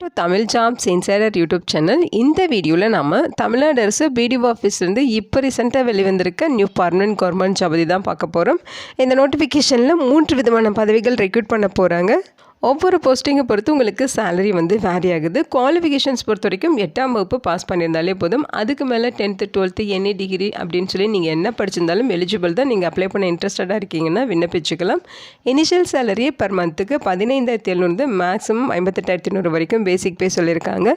To Tamil jobs insider YouTube channel. இந்த வீடியோவில் நம்ம தமிழ்நாடு அரசு பிடிஓ ஆஃபீஸ்லேருந்து இப்போ ரீசெண்டாக வெளிவந்திருக்க நியூ பர்மனன்ட் கவர்மெண்ட் ஜாப் தான் பார்க்க போகிறோம். இந்த நோட்டிஃபிகேஷனில் 3 விதமான பதவிகள் ரெக்ரூட் பண்ண போகிறாங்க. ஒவ்வொரு போஸ்டிங்கை பொறுத்து உங்களுக்கு சேலரி வேரி ஆகுது. குவாலிஃபிகேஷன்ஸ் பொறுத்த வரைக்கும் 8ஆம் வகுப்பு பாஸ் பண்ணியிருந்தாலே போதும். அதுக்கு மேலே 10th 12th NA டிகிரி அப்படின்னு சொல்லி நீங்கள் என்ன படிச்சிருந்தாலும் எலிஜிபிள் தான். நீங்கள் அப்ளை பண்ண இன்ட்ரெஸ்டடாக இருக்கீங்கன்னா விண்ணப்பிச்சுக்கலாம். இனிஷியல் சேலரியே பர் மந்த்துக்கு 15,700 மேக்ஸிமம் 58,100 வரைக்கும் பேசிக் பே சொல்லியிருக்காங்க.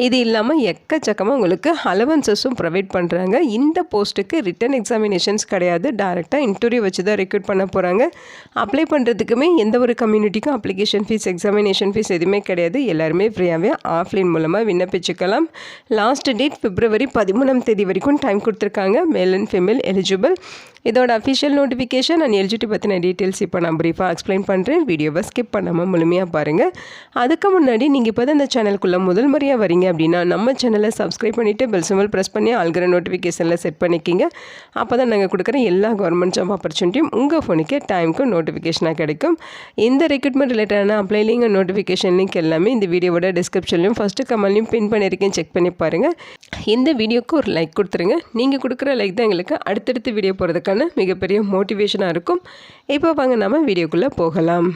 இது இல்லாமல் எக்கச்சக்கமாக உங்களுக்கு அலவன்சஸும் ப்ரொவைட் பண்ணுறாங்க. இந்த போஸ்ட்டுக்கு ரிட்டன் எக்ஸாமினேஷன்ஸ் கிடையாது. டேரெக்டாக இன்டர்வியூ வச்சு தான் ரெக்ரூட் பண்ண போகிறாங்க. அப்ளை பண்ணுறதுக்குமே எந்த ஒரு கம்யூனிட்டிக்கும் அப்ளிகேஷன் ஃபீஸ் எக்ஸாமினேஷன் ஃபீஸ் எதுவுமே கிடையாது. எல்லாருமே ஃப்ரீயாகவே ஆஃப்லைன் மூலமாக விண்ணப்பிச்சுக்கலாம். லாஸ்ட் டேட் February 13 வரைக்கும் டைம் கொடுத்துருக்காங்க. Male and female eligible. இதோட அஃபிஷியல் நோட்டிஃபிகேஷன் அண்ட் எலிஜிபிலிட்டி பற்றின டீட்டெயில்ஸ் இப்போ நான் ப்ரீஃபாக எக்ஸ்பிளைன் பண்ணுறேன். வீடியோவை ஸ்கிப் பண்ணாமல் முழுமையாக பாருங்கள். அதுக்கு முன்னாடி நீங்கள் இப்போ தான் இந்த சேனலுக்குள்ளே முதல் முறையாக வரீங்க அப்படின்னா நம்ம சேனலை சப்ஸ்கிரைப் பண்ணிவிட்டு பெல் சிம்பல் ப்ரெஸ் பண்ணி ஆல்கிற நோட்டிஃபிகேஷனில் செட் பண்ணிக்கிங்க. அப்போ தான் நாங்கள் கொடுக்குற எல்லா கவர்மெண்ட் ஜாப் ஆப்பர்ச்சுனிட்டியும் உங்கள் ஃபோனுக்கே டைமுக்கு நோட்டிஃபிகேஷனாக கிடைக்கும். இந்த ரெக்ரூட்மெண்ட் ரிலேட்டடான apply link and notification link எல்லாமே இந்த வீடியோவோட டிஸ்கிரிப்ஷன்லையும் ஃபஸ்ட்டு கமெண்ட்லையும் பின் பண்ணியிருக்கேன். செக் பண்ணி பாருங்கள். இந்த வீடியோக்கு ஒரு லைக் கொடுத்துருங்க. நீங்கள் கொடுக்குற லைக் தான் எங்களுக்கு அடுத்தடுத்து வீடியோ போகிறதுக்கான மிகப்பெரிய மோட்டிவேஷனாக இருக்கும். இப்போ வாங்க நம்ம வீடியோக்குள்ளே போகலாம்.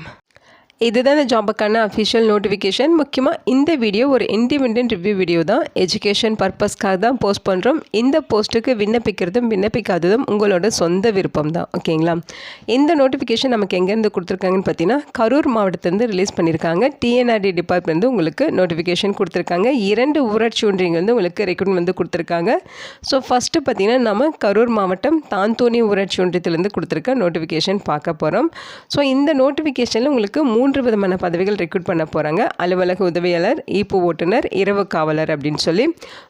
இதுதான் இந்த ஜாபுக்கான அஃபிஷியல் நோட்டிஃபிகேஷன். முக்கியமாக இந்த வீடியோ ஒரு இண்டிபெண்டன்ட் ரிவ்யூ வீடியோ தான். எஜுகேஷன் பர்பஸ்க்காக தான் போஸ்ட் பண்ணுறோம். இந்த போஸ்ட்டுக்கு விண்ணப்பிக்கிறதும் விண்ணப்பிக்காததும் உங்களோட சொந்த விருப்பம் தான். ஓகேங்களா? இந்த நோட்டிஃபிகேஷன் நமக்கு எங்கேருந்து கொடுத்துருக்காங்கன்னு பார்த்தீங்கன்னா கரூர் மாவட்டத்திலேருந்து ரிலீஸ் பண்ணியிருக்காங்க. TNRD டிபார்ட்மெண்ட் உங்களுக்கு நோட்டிஃபிகேஷன் கொடுத்துருக்காங்க. 2 ஊராட்சி ஒன்றியங்கள் உங்களுக்கு ரெக்ரூட்மெண்ட் கொடுத்துருக்காங்க. ஸோ ஃபஸ்ட்டு பார்த்தீங்கன்னா நம்ம கரூர் மாவட்டம் தாந்தோணி ஊராட்சி ஒன்றியத்திலேருந்து கொடுத்துருக்க நோட்டிஃபிகேஷன் பார்க்க போகிறோம். ஸோ இந்த நோட்டிஃபிகேஷனில் உங்களுக்கு 3 விதமான பதவிகள் ரெக்ரூட் பண்ண போகிறாங்க. அலுவலக உதவியாளர், ஈப்பு ஓட்டுநர், இரவு காவலர் அப்படின்னு சொல்லி.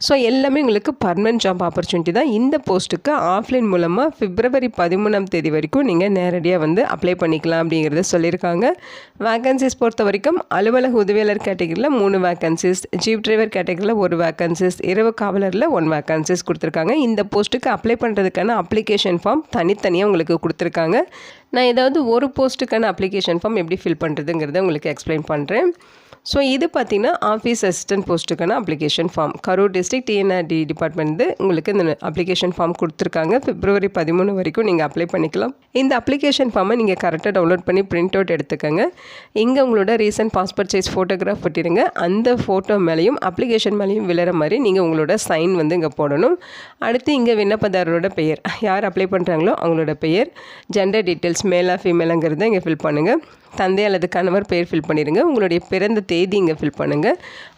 ஸோ எல்லாமே உங்களுக்கு பர்மனன்ட் ஜாப் ஆப்பர்ச்சுனிட்டி தான். இந்த போஸ்ட்டுக்கு ஆஃப்லைன் மூலமாக February 13 வரைக்கும் நீங்கள் நேரடியாக அப்ளை பண்ணிக்கலாம் அப்படிங்கிறத சொல்லியிருக்காங்க. வேக்கன்சிஸ் பொறுத்த வரைக்கும் அலுவலக உதவியாளர் கேட்டகரியில் 3 வேக்கன்சிஸ், ஜீப் டிரைவர் கேட்டகரியில் 1 வேக்கன்சிஸ், இரவு காவலரில் 1 வேக்கன்சிஸ் கொடுத்துருக்காங்க. இந்த போஸ்ட்டுக்கு அப்ளை பண்ணுறதுக்கான அப்ளிகேஷன் ஃபார்ம் தனித்தனியாக உங்களுக்கு கொடுத்துருக்காங்க. நான் ஏதாவது ஒரு போஸ்ட்டுக்கான அப்ளிகேஷன் ஃபார்ம் எப்படி ஃபில் பண்ணுறதுங்கிறத உங்களுக்கு எக்ஸ்பிளைன் பண்ணுறேன். ஸோ இது பார்த்திங்கன்னா ஆஃபீஸ் அசிஸ்டன்ட் போஸ்ட்டுக்கான application form. Karur district TNRD department உங்களுக்கு இந்த அப்ளிகேஷன் ஃபார்ம் கொடுத்துருக்காங்க. February 13 வரைக்கும் நீங்கள் அப்ளை பண்ணிக்கலாம். இந்த அப்ளிகேஷன் ஃபார்மை நீங்கள் கரெக்டாக டவுன்லோட் பண்ணி பிரிண்ட் அவுட் எடுத்துக்கோங்க. இங்கே உங்களோட ரீசன்ட் பாஸ்போர்ட் சைஸ் ஃபோட்டோகிராஃப் ஒட்டிடுங்க. அந்த ஃபோட்டோ மேலேயும் அப்ளிகேஷன் மேலேயும் விழுற மாதிரி நீங்கள் உங்களோட சைன் இங்கே போடணும். அடுத்து இங்கே விண்ணப்பதாரரோட பெயர், யார் அப்ளை பண்ணுறாங்களோ அவங்களோட பெயர், ஜெண்டர் டீட்டெயில்ஸ் மேலா ஃபீமேலாங்கிறத இங்கே ஃபில் பண்ணுங்கள். தந்தை அல்லது கணவர் பெயர் ஃபில் பண்ணிடுங்க. உங்களுடைய பிறந்த தேதி இங்கே ஃபில் பண்ணுங்கள்.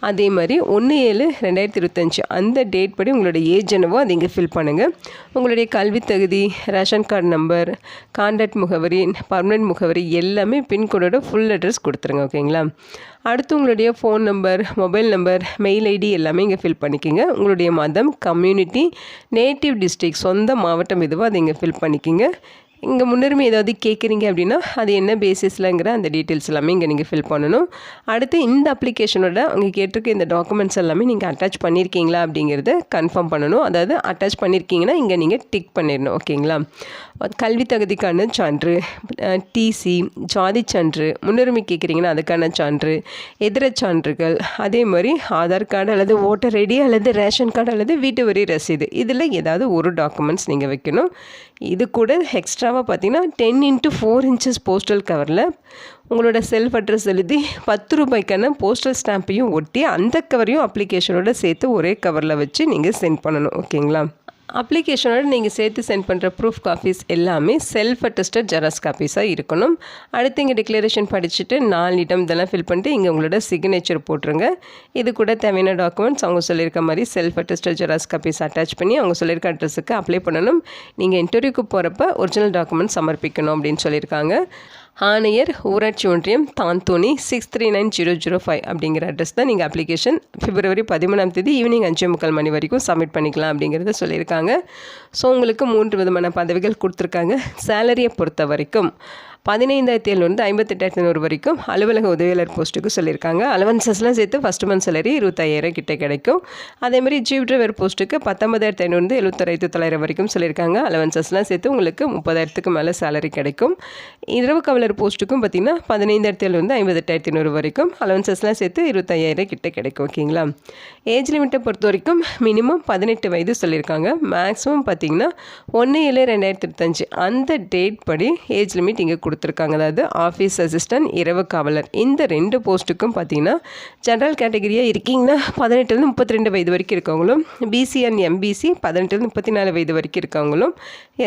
அதே மாதிரி 1/7/2025 அந்த டேட் படி உங்களுடைய ஏஜ் என்னவோ அது இங்கே ஃபில் பண்ணுங்கள். உங்களுடைய கல்வி தகுதி, ரேஷன் கார்டு நம்பர், கான்டாக்ட் முகவரி, பர்மனெண்ட் முகவரி எல்லாமே பின்கோடோட ஃபுல் அட்ரஸ் கொடுத்துருங்க. ஓகேங்களா? அடுத்து உங்களுடைய phone number, mobile number, mail ID எல்லாமே இங்கே ஃபில் பண்ணிக்கோங்க. உங்களுடைய மதம், கம்யூனிட்டி, நேட்டிவ் டிஸ்ட்ரிக்ட் சொந்த மாவட்டம் எதுவோ அதை இங்கே ஃபில் பண்ணிக்கோங்க. இங்கே முன்னுரிமை ஏதாவது கேட்குறீங்க அப்படின்னா அது என்ன பேசிஸ்லங்கிற அந்த டீட்டெயில்ஸ் எல்லாமே இங்கே நீங்கள் ஃபில் பண்ணணும். அடுத்து இந்த அப்ளிகேஷனோட அவங்க கேட்டிருக்க இந்த டாக்குமெண்ட்ஸ் எல்லாமே நீங்கள் அட்டாச் பண்ணியிருக்கீங்களா அப்படிங்கிறத கன்ஃபார்ம் பண்ணணும். அதாவது அட்டாச் பண்ணியிருக்கீங்கன்னா இங்கே நீங்கள் டிக் பண்ணிடணும். ஓகேங்களா? கல்வி தகுதிக்கான சான்று, TC, ஜாதி சான்று, முன்னுரிமை கேட்குறீங்கன்னா அதுக்கான சான்று, எதிர சான்றுகள், அதே மாதிரி ஆதார் கார்டு அல்லது ஓட்டர் ஐடி அல்லது ரேஷன் கார்டு அல்லது வீட்டு வரி ரசீது, இதில் ஏதாவது ஒரு டாக்குமெண்ட்ஸ் நீங்கள் வைக்கணும். இது கூட எக்ஸ்ட்ராவாக பார்த்தீங்கன்னா 10x4 inches போஸ்டல் கவரில் உங்களோட செல்ஃப் அட்ரஸ் எழுதி 10 ரூபாய்க்கான போஸ்டல் ஸ்டாம்பையும் ஒட்டி அந்த கவரையும் அப்ளிகேஷனோட சேர்த்து ஒரே கவரில் வச்சு நீங்கள் சென்ட் பண்ணணும். ஓகேங்களா? அப்ளிகேஷனோட நீங்கள் சேர்த்து சென்ட் பண்ணுற ப்ரூஃப் காப்பீஸ் எல்லாமே செல்ஃப் அட்டஸ்டட் ஜெராக்ஸ் காப்பீஸாக இருக்கணும். அடுத்து இங்கே டிக்ளரேஷன் படிச்சுட்டு 4 இடம் இதெல்லாம் ஃபில் பண்ணிட்டு இங்கே உங்களோட சிக்னேச்சர் போட்டுருங்க. இது கூட தேவையான டாக்குமெண்ட்ஸ் அவங்க சொல்லியிருக்க மாதிரி self attested xerox copies attach பண்ணி அவங்க சொல்லியிருக்க அட்ரஸுக்கு அப்ளை பண்ணணும். நீங்கள் இன்டர்வியூக்கு போகிறப்ப ஒரிஜினல் டாக்குமெண்ட் சமர்ப்பிக்கணும் அப்படின்னு சொல்லியிருக்காங்க. ஆணையர், ஊராட்சி ஒன்றியம், தாந்தோணி 639005 அப்படிங்கிற அட்ரஸ் தான் நீங்கள் அப்ளிகேஷன் February 13 ஈவினிங் 5:45 மணி வரைக்கும் சப்மிட் பண்ணிக்கலாம் அப்படிங்கிறத சொல்லியிருக்காங்க. ஸோ உங்களுக்கு 3 விதமான பதவிகள் கொடுத்துருக்காங்க. சேலரியை பொறுத்த வரைக்கும் 15,700 58,500 வரைக்கும் அலுவலக உதவியாளர் போஸ்ட்டுக்கு சொல்லியிருக்காங்க. அலவன்சஸ்லாம் சேர்த்து ஃபஸ்ட் மந்த் சேலரி 25,000 கிட்ட கிடைக்கும். அதேமாதிரி ஜீப் டிரைவர் போஸ்ட்டுக்கு 19,500 71,900 வரைக்கும் சொல்லியிருக்காங்க. அலவன்சஸ்லாம் சேர்த்து உங்களுக்கு 30,000க்கு மேலே சேலரி கிடைக்கும். இரவு காவலர் போஸ்ட்டுக்கும் பார்த்திங்கன்னா 15,700 58,500 வரைக்கும் அலவன்சஸ்லாம் சேர்த்து 25,000 கிட்ட கிடைக்கும். ஓகேங்களா. ஏஜ் லிமிட்டை பொறுத்த வரைக்கும் மினிமம் 18 வயது சொல்லியிருக்காங்க. மேக்ஸிமம் பார்த்திங்கன்னா 1/7/2025 அந்த டேட் படி ஏஜ் லிமிட் இங்கே கொடுத்துருக்காங்க. அதாவது ஆஃபீஸ் அசிஸ்டன்ட், இரவு காவலர் இந்த 2 போஸ்ட்டுக்கும் பார்த்தீங்கன்னா ஜென்ரல் கேட்டகரியாக இருக்கீங்கன்னா 18 32 வயது வரைக்கும் இருக்கவங்களும், பிசி அண்ட் எம்பிசி 18 34 வயது வரைக்கும் இருக்கவங்களும்,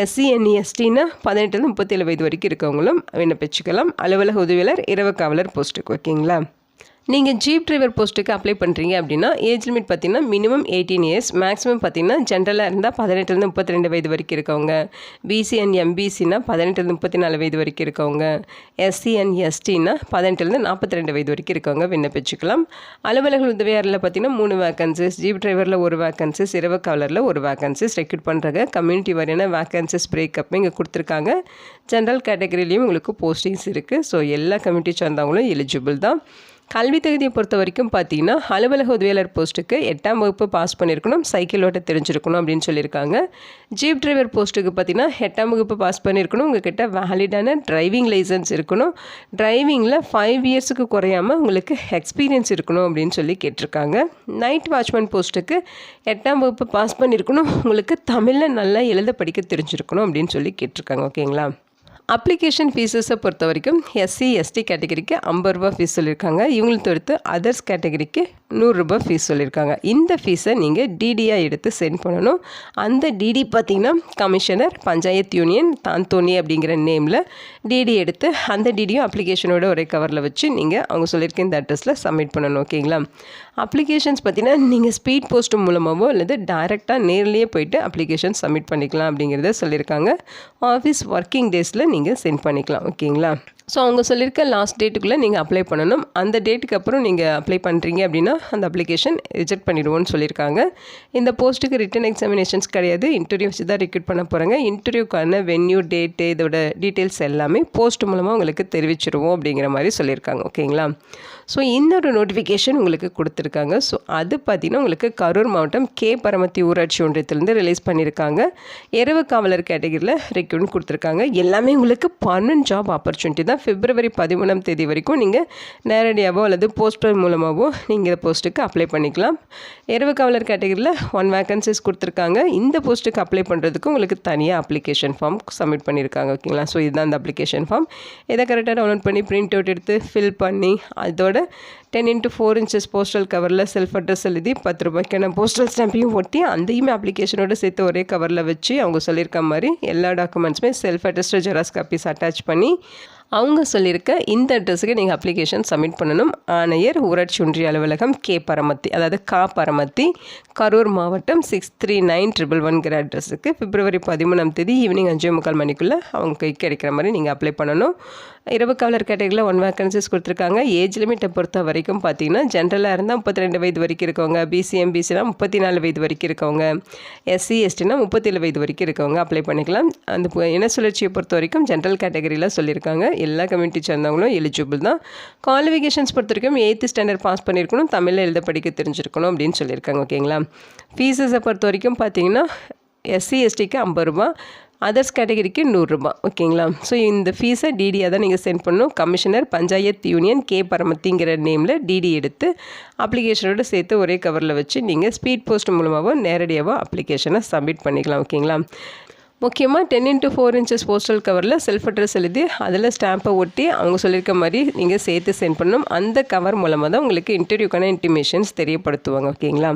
எஸ்சி அண்ட் எஸ்டினா 18 37 வயது வரைக்கும் இருக்கவங்களும் விண்ணப்பிச்சுக்கலாம். அலுவலக உதவியாளர், இரவு காவலர் போஸ்ட்டுக்கு. ஓகேங்களா. நீங்கள் ஜீப் டிரைவர் போஸ்ட்டுக்கு அப்ளை பண்ணுறீங்க அப்படின்னா ஏஜ் லிமிட் பார்த்திங்கன்னா மினிமம் 18 இயர்ஸ், மேக்ஸிமம் பார்த்திங்கன்னா ஜென்ரலாக இருந்தால் 18 32 வயது வரைக்கும் இருக்கவங்க, பிசி அண்ட் எம்பிசினா 18 34 வயது வரைக்கும் இருக்கவங்க, எஸ்சி அண்ட் எஸ்டினா 18 42 வயது வரைக்கும் இருக்கவங்க விண்ணப்பிச்சுக்கலாம். அலுவலக உதவியாளரில் பார்த்திங்கன்னா 3 வேக்கன்சிஸ், ஜீப் டிரைவரில் 1 வேக்கன்சிஸ், இரவு காவலரில் 1 வேக்கன்சிஸ் ரெக்ரூட் பண்ணுறாங்க. கம்யூனிட்டி வாரியான வேக்கன்சிஸ் பிரேக்கப் இங்கே கொடுத்துருக்காங்க. ஜென்ரல் கேட்டகரியிலையும் உங்களுக்கு போஸ்டிங்ஸ் இருக்குது. ஸோ எல்லா கம்யூனிட்டி சார்ந்தவங்களும் எலிஜிபிள் தான். கல்வி தகுதியை பொறுத்த வரைக்கும் பார்த்தீங்கன்னா அலுவலக உதவியாளர் போஸ்ட்டுக்கு 8ஆம் வகுப்பு பாஸ் பண்ணியிருக்கணும், சைக்கிள் ஓட்ட தெரிஞ்சிருக்கணும் அப்படின்னு சொல்லியிருக்காங்க. ஜீப் டிரைவர் போஸ்ட்டுக்கு பார்த்தீங்கன்னா 8ஆம் வகுப்பு பாஸ் பண்ணியிருக்கணும், உங்கள்கிட்ட வேலிடான டிரைவிங் லைசன்ஸ் இருக்கணும், டிரைவிங்கில் 5 இயர்ஸுக்கு குறையாமல் உங்களுக்கு எக்ஸ்பீரியன்ஸ் இருக்கணும் அப்படின்னு சொல்லி கேட்டிருக்காங்க. நைட் வாட்ச்மேன் போஸ்ட்டுக்கு 8ஆம் வகுப்பு பாஸ் பண்ணியிருக்கணும், உங்களுக்கு தமிழில் நல்லா எழுத படிக்க தெரிஞ்சிருக்கணும் அப்படின்னு சொல்லி கேட்டிருக்காங்க. ஓகேங்களா. அப்ளிகேஷன் ஃபீஸஸை பொறுத்த வரைக்கும் எஸ்சி எஸ்டி கேட்டகரிக்கு 50 ரூபா ஃபீஸ் சொல்லியிருக்காங்க. இவங்களுக்கு தவிர்த்து அதர்ஸ் கேட்டகரிக்கு 100 ரூபா ஃபீஸ் சொல்லியிருக்காங்க. இந்த ஃபீஸை நீங்கள் டிடியாக எடுத்து சென்ட் பண்ணணும். அந்த டிடி பார்த்திங்கன்னா கமிஷனர், பஞ்சாயத் யூனியன், தாந்தோனி அப்படிங்கிற நேமில் டிடி எடுத்து அந்த டிடியும் அப்ளிகேஷனோட ஒரே கவரில் வச்சு நீங்கள் அவங்க சொல்லியிருக்க இந்த அட்ரஸில் சப்மிட் பண்ணணும். ஓகேங்களா. அப்ளிகேஷன்ஸ் பார்த்திங்கன்னா நீங்கள் ஸ்பீட் போஸ்ட் மூலமாகவோ அல்லது டைரெக்டாக நேர்லேயே போய்ட்டு அப்ளிகேஷன் சப்மிட் பண்ணிக்கலாம் அப்படிங்கிறத சொல்லியிருக்காங்க. ஆஃபீஸ் ஒர்க்கிங் டேஸில் நீங்கள் சென்ட் பண்ணிக்கலாம். ஓகேங்களா. ஸோ அவங்க சொல்லியிருக்க லாஸ்ட் டேட்டுக்குள்ளே நீங்கள் அப்ளை பண்ணணும். அந்த டேட்டுக்கு அப்புறம் நீங்கள் அப்ளை பண்ணுறீங்க அப்படின்னா அந்த அப்ளிகேஷன் ரிஜெக்ட் பண்ணிடுவோன்னு சொல்லியிருக்காங்க. இந்த போஸ்ட்டுக்கு ரிட்டன் எக்ஸாமினேஷன்ஸ் கிடையாது, இன்டர்வியூ வச்சு தான் ரெக்ரூட் பண்ண போகிறாங்க. இன்டர்வியூக்கான வென்யூ, டேட்டு, இதோட டீட்டெயில்ஸ் எல்லாமே போஸ்ட் மூலமாக உங்களுக்கு தெரிவிச்சிருவோம் அப்படிங்கிற மாதிரி சொல்லியிருக்காங்க. ஓகேங்களா. ஸோ இன்னொரு நோட்டிஃபிகேஷன் உங்களுக்கு கொடுத்துருக்காங்க. ஸோ அது பார்த்திங்கன்னா உங்களுக்கு கரூர் மாவட்டம் கே பரமத்தி ஊராட்சி ஒன்றியத்திலேருந்து ரிலீஸ் பண்ணியிருக்காங்க. இரவு காவலர் கேட்டகரியில் ரெக்ரூட்மெண்ட் கொடுத்துருக்காங்க. எல்லாமே உங்களுக்கு பர்மனன்ட் ஜாப் ஆப்பர்ச்சுனிட்டி தான். February 13ஆம் தேதி வரைக்கும் நீங்கள் நேரடியாகவோ அல்லது போஸ்டர் மூலமாகவோ நீங்கள் இந்த போஸ்ட்டுக்கு அப்ளை பண்ணிக்கலாம். இரவு காவலர் கேட்டகரியில் 1 வேக்கன்சிஸ் கொடுத்துருக்காங்க. இந்த போஸ்ட்டுக்கு அப்ளை பண்ணுறதுக்கு உங்களுக்கு தனியாக அப்ளிகேஷன் ஃபார்ம் சப்மிட் பண்ணியிருக்காங்க. ஓகேங்களா. ஸோ இதுதான் அந்த அப்ளிகேஷன் ஃபார்ம். இதை கரெக்டாக டவுன்லோட் பண்ணி பிரிண்ட் அவுட் எடுத்து ஃபில் பண்ணி அதோட 10x4 inches போஸ்டல் கவரில் செல்ஃப் அட்ரஸ் எழுதி 10 ரூபாய்க்கான போஸ்டல் ஸ்டாம்பையும் ஒட்டி அந்தையுமே அப்ளிகேஷனோடு சேர்த்து ஒரே கவரில் வச்சு அவங்க சொல்லியிருக்க மாதிரி எல்லா டாக்குமெண்ட்ஸுமே self addressed xerox copies attach பண்ணி அவங்க சொல்லியிருக்க இந்த அட்ரஸுக்கு நீங்கள் அப்ளிகேஷன் சப்மிட் பண்ணணும். ஆணையர், ஊராட்சி ஒன்றிய அலுவலகம், கே பரமத்தி, அதாவது கா பரமத்தி, கரூர் மாவட்டம் 639111ங்கிற அட்ரஸுக்கு February 13ஆம் தேதி ஈவினிங் 5:45 மணிக்குள்ளே அவங்க கைக்கு கிடைக்கிற மாதிரி நீங்கள் அப்ளை பண்ணணும். இரவு காவலர் கேட்டகரியில் 1 வேக்கன்சிஸ் கொடுத்துருக்காங்க. ஏஜ் லிமிட்டை பொறுத்த வரைக்கும் பார்த்தீங்கன்னா ஜென்ரலாக இருந்தால் 32 வயது வரைக்கும் இருக்கவங்க, பிசி எம்பிசினா 34 வயது வரைக்கும் இருக்கவங்க, எஸ்சி எஸ்டினா 37 வயது வரைக்கும் இருக்கவங்க அப்ளை பண்ணிக்கலாம். அந்த இன சுழற்சியை பொறுத்த வரைக்கும் ஜென்ரல் கேட்டகரியில் சொல்லியிருக்காங்க. எல்லா கம்யூனிட்டி சேர்ந்தவங்களும் எலிஜிபிள் தான். குவாலிஃபிகேஷன்ஸ் பொறுத்த வரைக்கும் 8th ஸ்டாண்டர்ட் பாஸ் பண்ணியிருக்கணும், தமிழில் எழுத படிக்க தெரிஞ்சிருக்கணும் அப்படின்னு சொல்லியிருக்காங்க. ஓகேங்களா. ஃபீஸஸை பொறுத்த வரைக்கும் பார்த்தீங்கன்னா எஸ்சி எஸ்டிக்கு 50 ரூபா, அதர்ஸ் கேட்டகரிக்கு 100 ரூபா. ஓகேங்களா. ஸோ இந்த ஃபீஸை டிடியாக தான் நீங்கள் சென்ட் பண்ணணும். கமிஷனர், பஞ்சாயத் யூனியன், கே பரமத்திங்கிற நேமில் டிடி எடுத்து அப்ளிகேஷனோடு சேர்த்து ஒரே கவரில் வச்சு நீங்கள் ஸ்பீட் போஸ்ட் மூலமாகவோ நேரடியாகவோ அப்ளிகேஷனை சப்மிட் பண்ணிக்கலாம். ஓகேங்களா. முக்கியமாக 10x4 inches போஸ்டல் கவரில் செல்ஃப் அட்ரஸ் எழுதி அதில் ஸ்டாம்பை ஒட்டி அவங்க சொல்லியிருக்க மாதிரி நீங்கள் சேர்த்து சென்ட் பண்ணணும். அந்த கவர் மூலமாக தான் உங்களுக்கு இன்டர்வியூக்கான இன்டிமேஷன்ஸ் தெரியப்படுத்துவாங்க. ஓகேங்களா.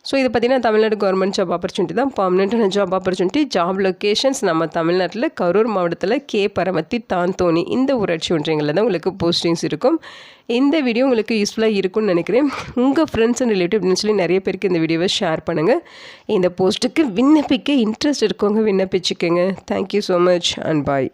ஸோ இது பார்த்திங்கன்னா தமிழ்நாடு கவர்மெண்ட் ஜாப் ஆப்பர்ச்சுனிட்டி தான், பர்மனெண்ட்டான ஜாப் ஆப்பர்ச்சுனிட்டி. ஜாப் லொக்கேஷன்ஸ் நம்ம தமிழ்நாட்டில் கரூர் மாவட்டத்தில் கே பரமத்தி, தாந்தோனி இந்த ஊராட்சி ஒன்றியங்களில் தான் உங்களுக்கு போஸ்டிங்ஸ் இருக்கும். இந்த வீடியோ உங்களுக்கு யூஸ்ஃபுல்லாக இருக்கும்னு நினைக்கிறேன். உங்கள் ஃப்ரெண்ட்ஸ் அண்ட் ரிலேட்டிவ் அப்படின்னு சொல்லி நிறைய பேருக்கு இந்த வீடியோவை ஷேர் பண்ணுங்கள். இந்த போஸ்ட்டுக்கு விண்ணப்பிக்க இன்ட்ரெஸ்ட் இருக்கவங்க விண்ணப்பிச்சுக்கோங்க. Thank you so much and bye.